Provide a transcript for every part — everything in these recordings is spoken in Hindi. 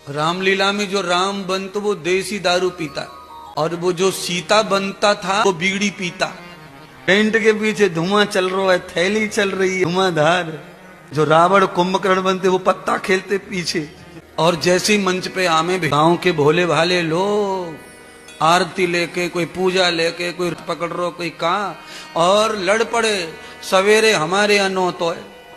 रामलीला में जो राम बनता वो देसी दारू पीता और वो जो सीता बनता था वो बीड़ी पीता। टेंट के पीछे धुआं चल रहा है, थैली चल रही है धुआंधार। जो रावण कुंभकर्ण बनते वो पत्ता खेलते पीछे। और जैसे ही मंच पे आमे गांव के भोले भाले लोग आरती लेके, कोई पूजा लेके, कोई पकड़ रो, कोई कहा और लड़ पड़े। सवेरे हमारे अनो तो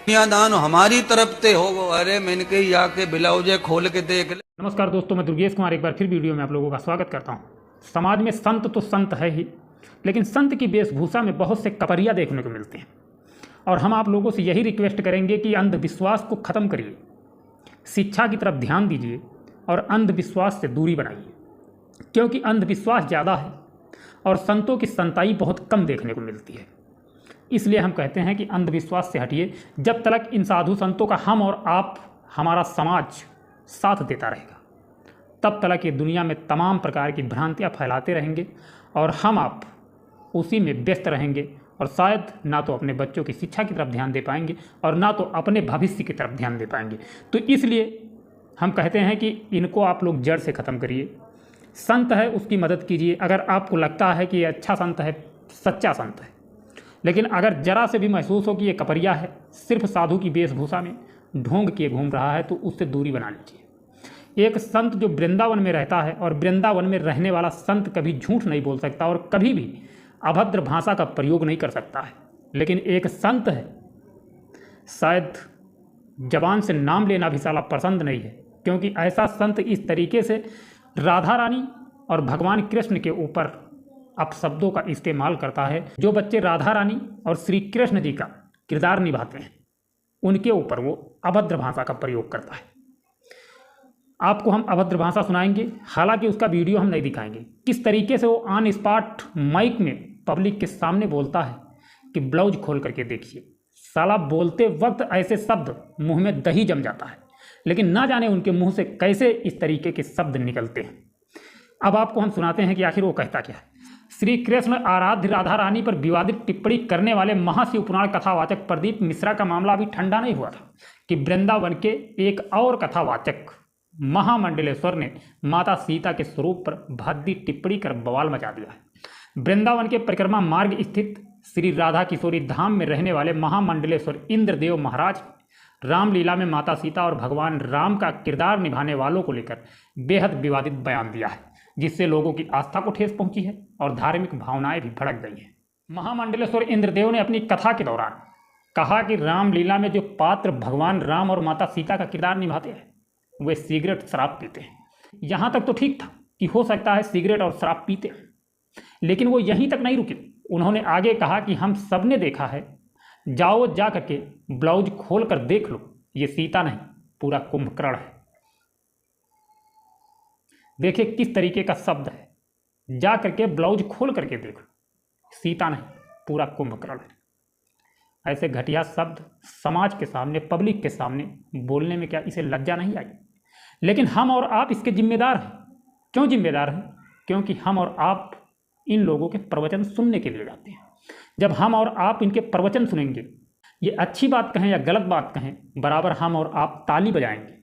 दान हमारी तरफ से हो। अरे मैंने कही आके ब्लाउजे खोल के देख ले। नमस्कार दोस्तों, मैं दुर्गेश कुमार एक बार फिर वीडियो में आप लोगों का स्वागत करता हूं। समाज में संत तो संत है ही, लेकिन संत की वेशभूषा में बहुत से कपरिया देखने को मिलते हैं। और हम आप लोगों से यही रिक्वेस्ट करेंगे कि अंधविश्वास को ख़त्म करिए, शिक्षा की तरफ ध्यान दीजिए और अंधविश्वास से दूरी बनाइए, क्योंकि अंधविश्वास ज़्यादा है और संतों की संताई बहुत कम देखने को मिलती है। इसलिए हम कहते हैं कि अंधविश्वास से हटिए। जब तक इन साधु संतों का हम और आप, हमारा समाज साथ देता रहेगा, तब तक ये दुनिया में तमाम प्रकार की भ्रांतियाँ फैलाते रहेंगे और हम आप उसी में व्यस्त रहेंगे और शायद ना तो अपने बच्चों की शिक्षा की तरफ ध्यान दे पाएंगे और ना तो अपने भविष्य की तरफ ध्यान दे पाएंगे। तो इसलिए हम कहते हैं कि इनको आप लोग जड़ से ख़त्म करिए। संत है उसकी मदद कीजिए। अगर आपको लगता है कि ये अच्छा संत है, सच्चा संत है, लेकिन अगर जरा से भी महसूस हो कि ये कपरिया है, सिर्फ साधु की वेशभूषा में ढोंग किए घूम रहा है, तो उससे दूरी बना लीजिए। एक संत जो वृंदावन में रहता है, और वृंदावन में रहने वाला संत कभी झूठ नहीं बोल सकता और कभी भी अभद्र भाषा का प्रयोग नहीं कर सकता है। लेकिन एक संत है, शायद जबान से नाम लेना भी साला पसंद नहीं है, क्योंकि ऐसा संत इस तरीके से राधा रानी और भगवान कृष्ण के ऊपर अपशब्दों का इस्तेमाल करता है। जो बच्चे राधा रानी और श्री कृष्ण जी का किरदार निभाते हैं, उनके ऊपर वो अभद्र भाषा का प्रयोग करता है। आपको हम अभद्र भाषा सुनाएंगे, हालांकि उसका वीडियो हम नहीं दिखाएंगे। किस तरीके से वो ऑन स्पॉट माइक में पब्लिक के सामने बोलता है कि ब्लाउज खोल करके देखिए। साला बोलते वक्त ऐसे शब्द मुंह में दही जम जाता है, लेकिन ना जाने उनके मुंह से कैसे इस तरीके के शब्द निकलते हैं। अब आपको हम सुनाते हैं कि आखिर वो कहता क्या है। श्री कृष्ण आराध्य राधा रानी पर विवादित टिप्पणी करने वाले महाशिव पुराण कथावाचक प्रदीप मिश्रा का मामला अभी ठंडा नहीं हुआ था कि वृंदावन के एक और कथावाचक महामंडलेश्वर ने माता सीता के स्वरूप पर भद्दी टिप्पणी कर बवाल मचा दिया है। वृंदावन के परिक्रमा मार्ग स्थित श्री राधा किशोरी धाम में रहने वाले महामंडलेश्वर इंद्रदेव महाराज रामलीला में माता सीता और भगवान राम का किरदार निभाने वालों को लेकर बेहद विवादित बयान दिया है, जिससे लोगों की आस्था को ठेस पहुंची है और धार्मिक भावनाएं भी भड़क गई हैं। महामंडलेश्वर इंद्रदेव ने अपनी कथा के दौरान कहा कि रामलीला में जो पात्र भगवान राम और माता सीता का किरदार निभाते हैं, वे सिगरेट शराब पीते हैं। यहाँ तक तो ठीक था कि हो सकता है सिगरेट और शराब पीते हैं, लेकिन वो यहीं तक नहीं रुके। उन्होंने आगे कहा कि हम सब ने देखा है, जाओ जा करके ब्लाउज खोल कर देख लो, ये सीता नहीं पूरा कुंभकर्ण है। देखिए किस तरीके का शब्द है, जा करके ब्लाउज खोल करके देख लो, सीता नहीं पूरा कुंभकर्ण है। ऐसे घटिया शब्द समाज के सामने, पब्लिक के सामने बोलने में क्या इसे लज्जा नहीं आई? लेकिन हम और आप इसके जिम्मेदार हैं। क्यों जिम्मेदार हैं? क्योंकि हम और आप इन लोगों के प्रवचन सुनने के लिए जाते हैं। जब हम और आप इनके प्रवचन सुनेंगे, ये अच्छी बात कहें या गलत बात कहें, बराबर हम और आप ताली बजाएंगे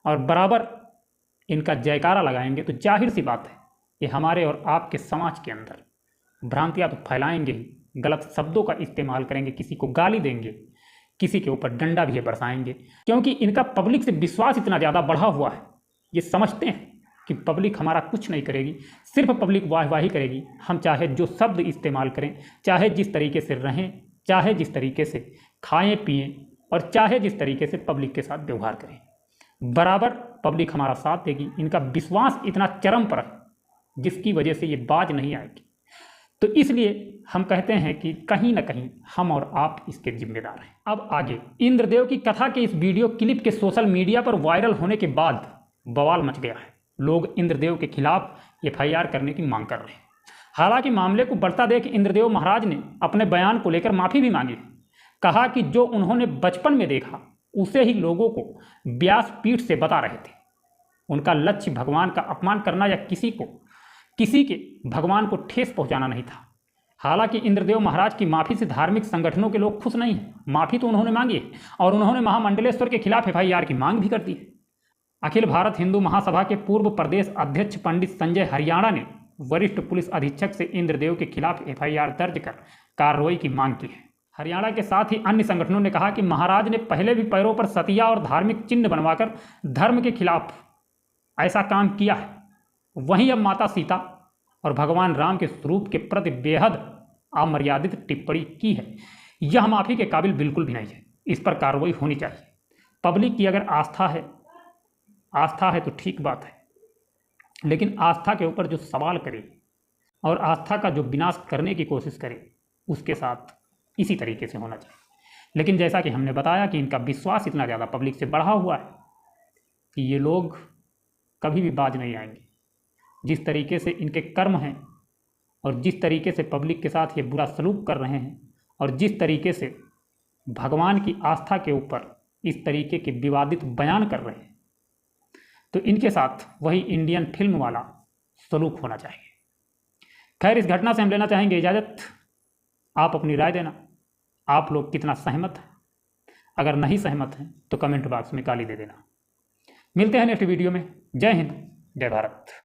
और बराबर इनका जयकारा लगाएंगे, तो जाहिर सी बात है ये हमारे और आपके समाज के अंदर भ्रांतियाँ तो फैलाएंगे ही, गलत शब्दों का इस्तेमाल करेंगे, किसी को गाली देंगे, किसी के ऊपर डंडा भी बरसाएंगे, क्योंकि इनका पब्लिक से विश्वास इतना ज़्यादा बढ़ा हुआ है। ये समझते हैं कि पब्लिक हमारा कुछ नहीं करेगी, सिर्फ पब्लिक वाहवाही करेगी। हम चाहे जो शब्द इस्तेमाल करें, चाहे जिस तरीके से रहें, चाहे जिस तरीके से खाएं पिएं और चाहे जिस तरीके से पब्लिक के साथ व्यवहार करें, बराबर पब्लिक हमारा साथ देगी। इनका विश्वास इतना चरम पर है जिसकी वजह से ये बाज नहीं आएगी। तो इसलिए हम कहते हैं कि कहीं ना कहीं हम और आप इसके जिम्मेदार हैं। अब आगे इंद्रदेव की कथा के इस वीडियो क्लिप के सोशल मीडिया पर वायरल होने के बाद बवाल मच गया है। लोग इंद्रदेव के खिलाफ FIR करने की मांग कर रहे हैं। हालांकि मामले को बढ़ता देख इंद्रदेव महाराज ने अपने बयान को लेकर माफ़ी भी मांगी। कहा कि जो उन्होंने बचपन में देखा उसे ही लोगों को व्यासपीठ से बता रहे थे। उनका लक्ष्य भगवान का अपमान करना या किसी के भगवान को ठेस पहुंचाना नहीं था। हालांकि इंद्रदेव महाराज की माफ़ी से धार्मिक संगठनों के लोग खुश नहीं हैं। माफ़ी तो उन्होंने मांगी है और उन्होंने महामंडलेश्वर के खिलाफ FIR की मांग भी कर दी है। अखिल भारत हिंदू महासभा के पूर्व प्रदेश अध्यक्ष पंडित संजय हरियाणा ने वरिष्ठ पुलिस अधीक्षक से इंद्रदेव के खिलाफ एफआईआर दर्ज कर कार्रवाई की मांग की है। हरियाणा के साथ ही अन्य संगठनों ने कहा कि महाराज ने पहले भी पैरों पर सतिया और धार्मिक चिन्ह बनवाकर धर्म के खिलाफ ऐसा काम किया है। वहीं अब माता सीता और भगवान राम के स्वरूप के प्रति बेहद अमर्यादित टिप्पणी की है। यह माफी के काबिल बिल्कुल भी नहीं है। इस पर कार्रवाई होनी चाहिए। पब्लिक की अगर आस्था है तो ठीक बात है, लेकिन आस्था के ऊपर जो सवाल करे और आस्था का जो विनाश करने की कोशिश करे उसके साथ इसी तरीके से होना चाहिए। लेकिन जैसा कि हमने बताया कि इनका विश्वास इतना ज़्यादा पब्लिक से बढ़ा हुआ है कि ये लोग कभी भी बाज नहीं आएंगे। जिस तरीके से इनके कर्म हैं और जिस तरीके से पब्लिक के साथ ये बुरा सलूक कर रहे हैं और जिस तरीके से भगवान की आस्था के ऊपर इस तरीके के विवादित बयान कर रहे हैं, तो इनके साथ वही इंडियन फिल्म वाला सलूक होना चाहिए। खैर, इस घटना से हम लेना चाहेंगे इजाज़त। आप अपनी राय देना, आप लोग कितना सहमत हैं। अगर नहीं सहमत हैं तो कमेंट बॉक्स में गाली दे देना। मिलते हैं नेक्स्ट वीडियो में। जय हिंद, जय भारत।